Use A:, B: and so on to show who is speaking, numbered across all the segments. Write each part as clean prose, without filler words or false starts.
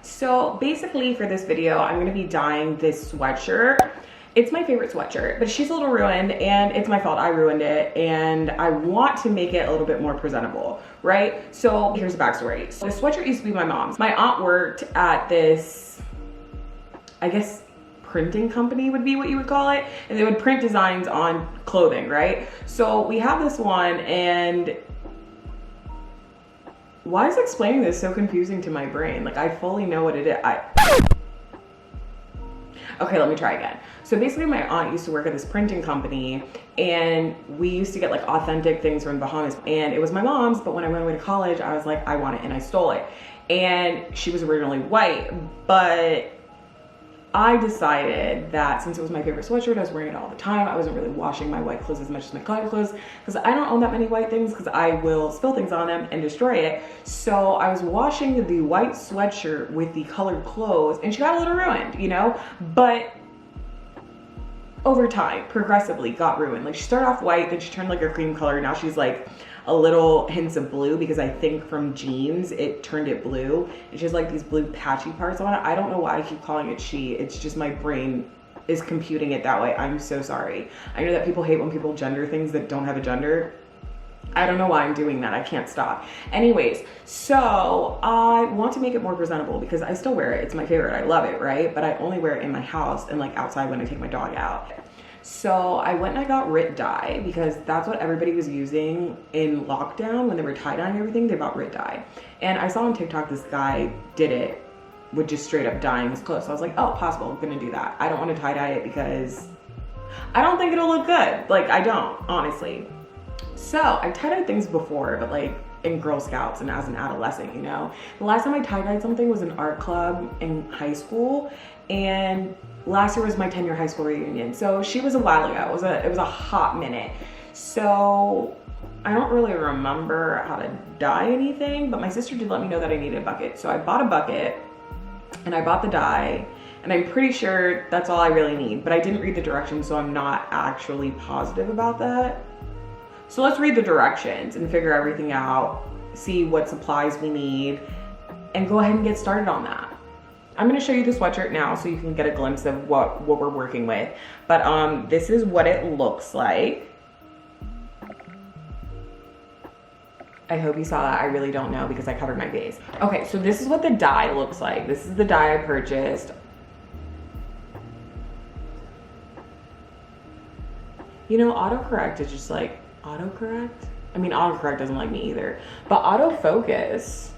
A: So basically for this video, I'm gonna be dyeing this sweatshirt. It's my favorite sweatshirt, but she's a little ruined and it's my fault, I ruined it. And I want to make it a little bit more presentable, right? So here's the backstory. So the sweatshirt used to be my mom's. My aunt worked at this, I guess, printing company would be what you would call it. And they would print designs on clothing, right? So we have this one, and why is explaining this so confusing to my brain? Like, I fully know what it is. Okay, let me try again. So basically my aunt used to work at this printing company, and we used to get like authentic things from the Bahamas, and it was my mom's, but when I went away to college, I was like, I want it, and I stole it. And she was originally white, but I decided that since it was my favorite sweatshirt, I was wearing it all the time. I wasn't really washing my white colours as much as my colored clothes, because I don't own that many white things, because I will spill things on them and destroy it. So I was washing the white sweatshirt with the colored clothes, and she got a little ruined, you know? But over time, progressively got ruined. Like, she started off white, then she turned like a cream color. Now she's like a little hints of blue, because I think from jeans it turned it blue, and she has like these blue patchy parts on it. I don't know why I keep calling it she. It's just my brain is computing it that way. I'm so sorry. I know that people hate when people gender things that don't have a gender. I don't know why I'm doing that. I can't stop. Anyways, so I want to make it more presentable because I still wear it. It's my favorite. I love it, right? But I only wear it in my house and like outside when I take my dog out. So I went and I got Rit dye because that's what everybody was using in lockdown when they were tie-dyeing everything. They bought Rit dye. And I saw on TikTok this guy did it with just straight up dyeing his clothes. So I was like, oh, possible, I'm gonna do that. I don't want to tie-dye it because I don't think it'll look good. Like, I don't, honestly. So I tie-dyed things before, but like in Girl Scouts and as an adolescent, you know? The last time I tie-dyed something was an art club in high school, and last year was my 10-year high school reunion. So she was a while ago. It was a hot minute. So I don't really remember how to dye anything, but my sister did let me know that I needed a bucket. So I bought a bucket and I bought the dye, and I'm pretty sure that's all I really need, but I didn't read the directions, so I'm not actually positive about that. So let's read the directions and figure everything out, see what supplies we need, and go ahead and get started on that. I'm gonna show you the sweatshirt now so you can get a glimpse of what we're working with. But this is what it looks like. I hope you saw that. I really don't know because I covered my face. Okay, so this is what the dye looks like. This is the dye I purchased. You know, autocorrect is just like, autocorrect? I mean, autocorrect doesn't like me either. But autofocus,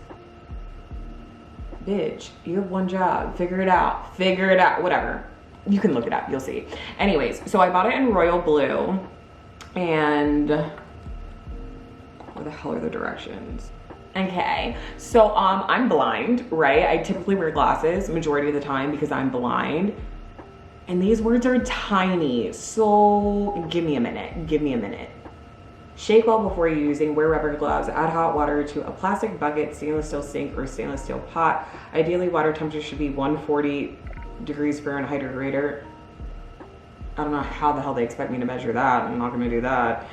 A: bitch, you have one job. Figure it out. Figure it out. Whatever. You can look it up. You'll see. Anyways, so I bought it in royal blue. And where the hell are the directions? Okay, so I'm blind, right? I typically wear glasses majority of the time because I'm blind. And these words are tiny, so give me a minute. Give me a minute. Shake well before using, wear rubber gloves, add hot water to a plastic bucket, stainless steel sink, or stainless steel pot. Ideally, water temperature should be 140 degrees Fahrenheit or greater. I don't know how the hell they expect me to measure that. I'm not gonna do that.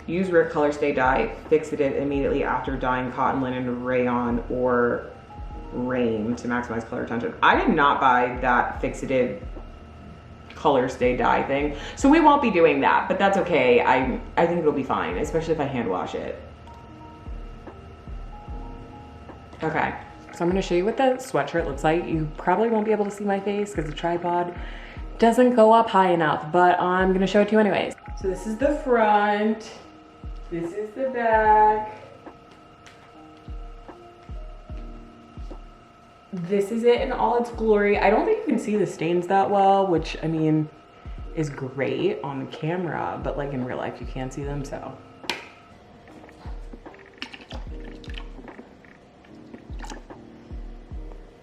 A: Use Rit Color Stay Dye, fixative immediately after dyeing cotton, linen, rayon, or rain to maximize color retention. I did not buy that fixative color stay dye thing, so we won't be doing that, but that's okay. I think it'll be fine, especially if I hand wash it. Okay, so I'm gonna show you what the sweatshirt looks like. You probably won't be able to see my face because the tripod doesn't go up high enough, but I'm gonna show it to you anyways. So this is the front, this is the back. This is it in all its glory. I don't think you can see the stains that well, which I mean is great on camera, but like in real life you can't see them, so.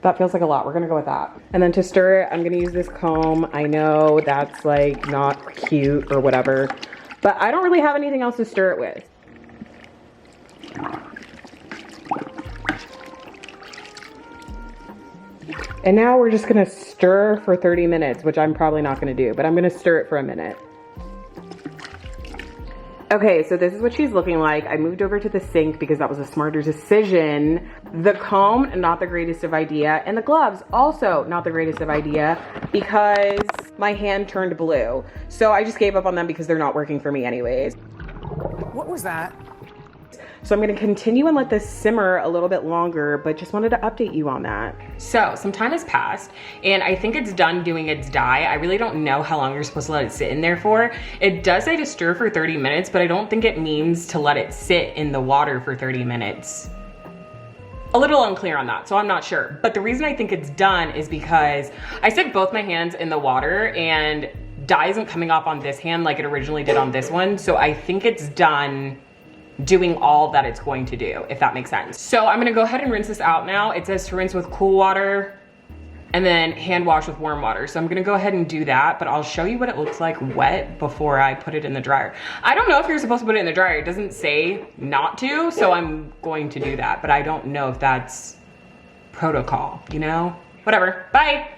A: That feels like a lot. We're gonna go with that. And then to stir it, I'm gonna use this comb. I know that's like not cute or whatever, but I don't really have anything else to stir it with. And now we're just gonna stir for 30 minutes, which I'm probably not gonna do, but I'm gonna stir it for a minute. Okay, so this is what she's looking like. I moved over to the sink because that was a smarter decision. The comb, not the greatest of idea. And the gloves, also not the greatest of idea because my hand turned blue. So I just gave up on them because they're not working for me anyways.
B: What was that?
A: So I'm gonna continue and let this simmer a little bit longer, but just wanted to update you on that. So some time has passed and I think it's done doing its dye. I really don't know how long you're supposed to let it sit in there for. It does say to stir for 30 minutes, but I don't think it means to let it sit in the water for 30 minutes. A little unclear on that, so I'm not sure. But the reason I think it's done is because I stuck both my hands in the water and dye isn't coming off on this hand like it originally did on this one. So I think it's done doing all that it's going to do, if that makes sense. So I'm gonna go ahead and rinse this out now. It says to rinse with cool water and then hand wash with warm water. So I'm gonna go ahead and do that, but I'll show you what it looks like wet before I put it in the dryer. I don't know if you're supposed to put it in the dryer. It doesn't say not to, so I'm going to do that, but I don't know if that's protocol, you know? Whatever, bye.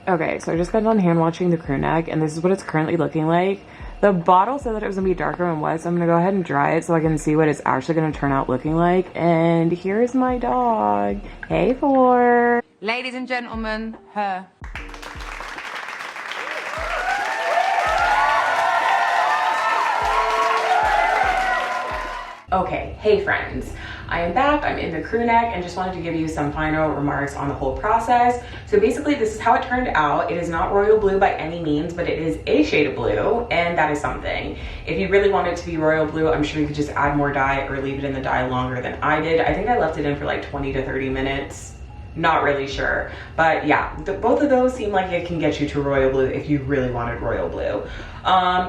A: Okay, so I just got done hand washing the crew neck and this is what it's currently looking like. The bottle said that it was gonna be darker and wet, so I'm gonna go ahead and dry it so I can see what it's actually gonna turn out looking like. And here's my dog. Hey, Four.
B: Ladies and gentlemen, her.
A: Okay, hey friends. I am back, I'm in the crew neck and just wanted to give you some final remarks on the whole process. So basically this is how it turned out. It is not royal blue by any means, but it is a shade of blue and that is something. If you really want it to be royal blue, I'm sure you could just add more dye or leave it in the dye longer than I did. I think I left it in for like 20 to 30 minutes. Not really sure, but yeah, both of those seem like it can get you to royal blue if you really wanted royal blue.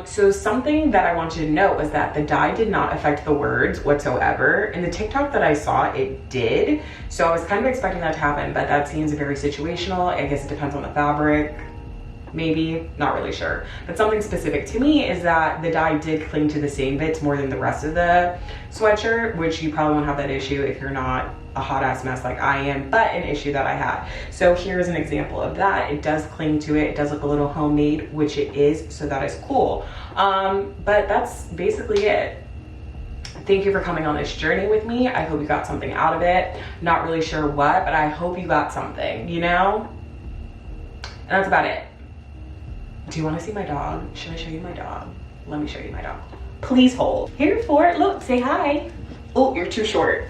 A: So something that I wanted to note was that the dye did not affect the words whatsoever. In the TikTok that I saw, it did. So I was kind of expecting that to happen, but that seems very situational. I guess it depends on the fabric. Maybe, not really sure. But something specific to me is that the dye did cling to the seam bits more than the rest of the sweatshirt, which you probably won't have that issue if you're not a hot ass mess like I am, but an issue that I had. So here's an example of that. It does cling to it. It does look a little homemade, which it is, so that is cool. But that's basically it. Thank you for coming on this journey with me. I hope you got something out of it. Not really sure what, but I hope you got something, you know? And that's about it. Do you want to see my dog? Should I show you my dog? Let me show you my dog. Please hold. Here for it. Look, say hi. Oh, you're too short.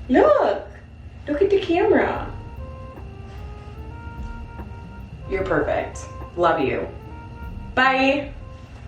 A: Look at the camera. You're perfect. Love you. Bye.